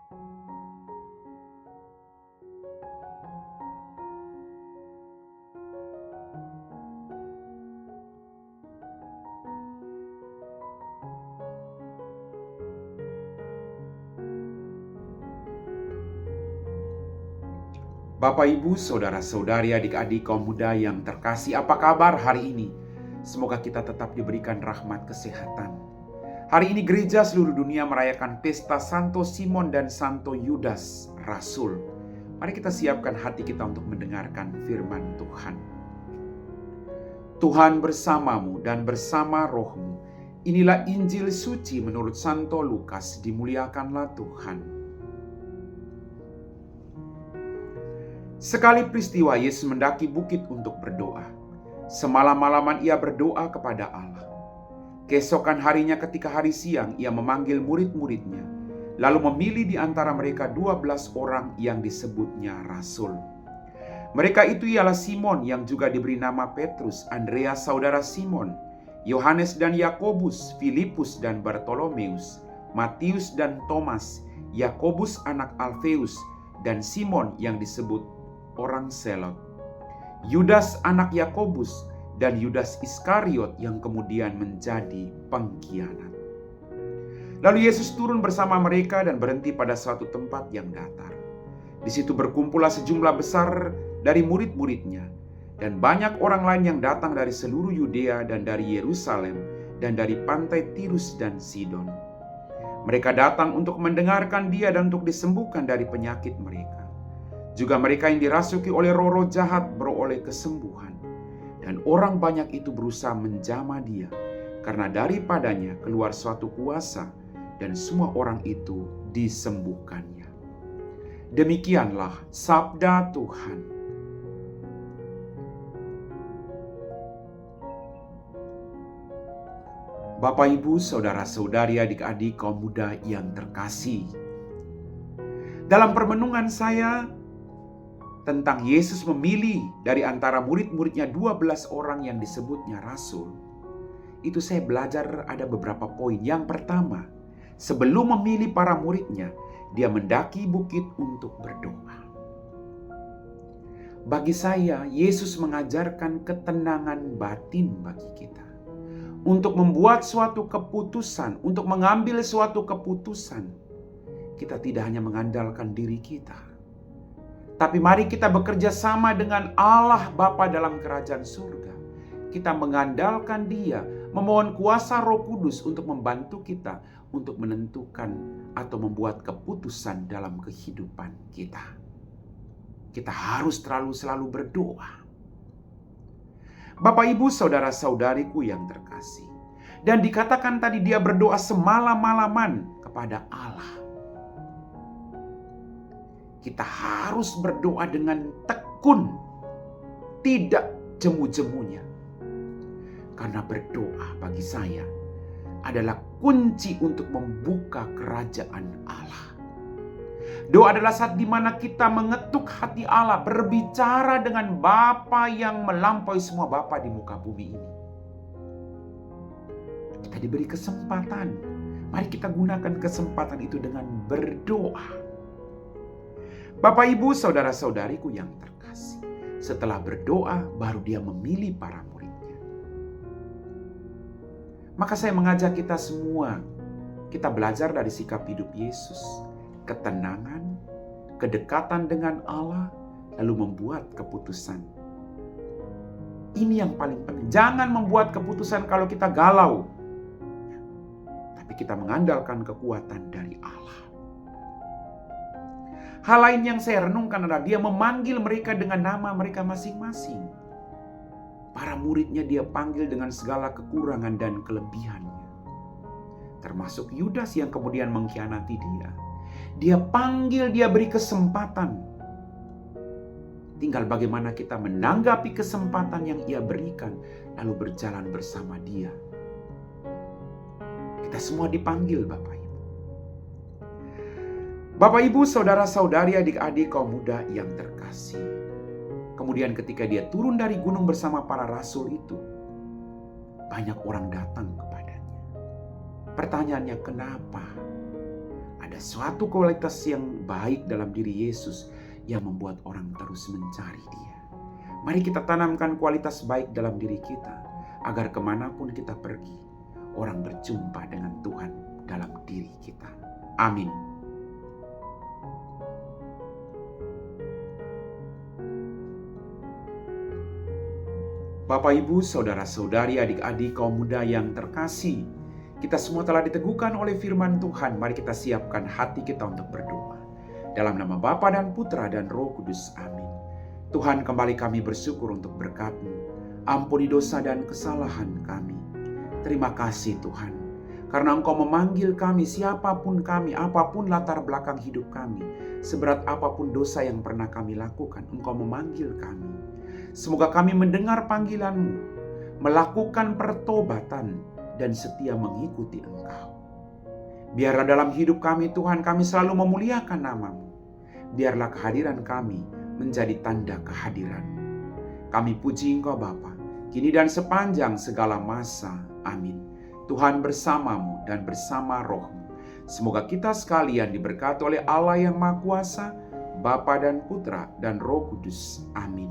Bapak, Ibu, Saudara-saudari, adik-adik kaum muda yang terkasih, apa kabar hari ini? Semoga kita tetap diberikan rahmat kesehatan. Hari ini gereja seluruh dunia merayakan pesta Santo Simon dan Santo Yudas Rasul. Mari kita siapkan hati kita untuk mendengarkan firman Tuhan. Tuhan bersamamu dan bersama rohmu. Inilah Injil suci menurut Santo Lukas. Dimuliakanlah Tuhan. Sekali peristiwa Yesus mendaki bukit untuk berdoa. Semalam-malaman ia berdoa kepada Allah. Keesokan harinya ketika hari siang ia memanggil murid-muridnya, lalu memilih di antara mereka 12 orang yang disebutnya rasul. Mereka itu ialah Simon yang juga diberi nama Petrus, Andreas saudara Simon, Yohanes dan Yakobus, Filipus dan Bartolomeus, Matius dan Thomas, Yakobus anak Alfeus, dan Simon yang disebut orang Selot, Yudas anak Yakobus, dan Yudas Iskariot yang kemudian menjadi pengkhianat. Lalu Yesus turun bersama mereka dan berhenti pada suatu tempat yang datar. Di situ berkumpullah sejumlah besar dari murid-muridnya, dan banyak orang lain yang datang dari seluruh Yudea dan dari Yerusalem dan dari pantai Tirus dan Sidon. Mereka datang untuk mendengarkan dia dan untuk disembuhkan dari penyakit mereka. Juga mereka yang dirasuki oleh roh-roh jahat beroleh kesembuhan. Dan orang banyak itu berusaha menjamah dia, karena daripadanya keluar suatu kuasa, dan semua orang itu disembuhkannya. Demikianlah sabda Tuhan. Bapak, Ibu, Saudara-saudari, adik-adik kaum muda yang terkasih, dalam permenungan saya tentang Yesus memilih dari antara murid-muridnya 12 orang yang disebutnya rasul, itu saya belajar ada beberapa poin. Yang pertama, sebelum memilih para muridnya, dia mendaki bukit untuk berdoa. Bagi saya, Yesus mengajarkan ketenangan batin bagi kita. Untuk membuat suatu keputusan, untuk mengambil suatu keputusan, kita tidak hanya mengandalkan diri kita, tapi mari kita bekerja sama dengan Allah Bapa dalam kerajaan surga. Kita mengandalkan Dia, memohon kuasa Roh Kudus untuk membantu kita untuk menentukan atau membuat keputusan dalam kehidupan kita. Kita harus selalu berdoa. Bapak, Ibu, Saudara-saudariku yang terkasih. Dan dikatakan tadi dia berdoa semalam-malaman kepada Allah. Kita harus berdoa dengan tekun, tidak jemu-jemunya. Karena berdoa bagi saya adalah kunci untuk membuka kerajaan Allah. Doa adalah saat dimana kita mengetuk hati Allah, berbicara dengan Bapa yang melampaui semua Bapa di muka bumi ini. Kita diberi kesempatan. Mari kita gunakan kesempatan itu dengan berdoa. Bapak, Ibu, Saudara-saudariku yang terkasih, setelah berdoa baru dia memilih para muridnya. Maka saya mengajak kita semua, kita belajar dari sikap hidup Yesus. Ketenangan, kedekatan dengan Allah, lalu membuat keputusan. Ini yang paling penting. Jangan membuat keputusan kalau kita galau, tapi kita mengandalkan kekuatan dari Allah. Hal lain yang saya renungkan adalah dia memanggil mereka dengan nama mereka masing-masing. Para muridnya dia panggil dengan segala kekurangan dan kelebihannya. Termasuk Yudas yang kemudian mengkhianati dia. Dia panggil, dia beri kesempatan. Tinggal bagaimana kita menanggapi kesempatan yang ia berikan, lalu berjalan bersama dia. Kita semua dipanggil, Bapak Ibu. Bapak, Ibu, Saudara-saudari, adik-adik kaum muda yang terkasih. Kemudian ketika dia turun dari gunung bersama para rasul itu, banyak orang datang kepadanya. Pertanyaannya, kenapa? Ada ada suatu kualitas yang baik dalam diri Yesus yang membuat orang terus mencari Dia. Mari kita tanamkan kualitas baik dalam diri kita, agar kemanapun kita pergi, orang berjumpa dengan Tuhan dalam diri kita. Amin. Bapak, Ibu, saudara-saudari, adik-adik, kaum muda yang terkasih, kita semua telah diteguhkan oleh firman Tuhan. Mari kita siapkan hati kita untuk berdoa. Dalam nama Bapa dan Putra dan Roh Kudus. Amin. Tuhan, kembali kami bersyukur untuk berkat-Mu. Ampuni dosa dan kesalahan kami. Terima kasih Tuhan, karena Engkau memanggil kami, siapapun kami, apapun latar belakang hidup kami, seberat apapun dosa yang pernah kami lakukan, Engkau memanggil kami. Semoga kami mendengar panggilan-Mu, melakukan pertobatan, dan setia mengikuti Engkau. Biarlah dalam hidup kami Tuhan, kami selalu memuliakan nama-Mu. Biarlah kehadiran kami menjadi tanda kehadiran-Mu. Kami puji Engkau Bapa, kini dan sepanjang segala masa. Amin. Tuhan bersama-Mu dan bersama Roh-Mu. Semoga kita sekalian diberkati oleh Allah yang Maha Kuasa, Bapa dan Putra dan Roh Kudus. Amin.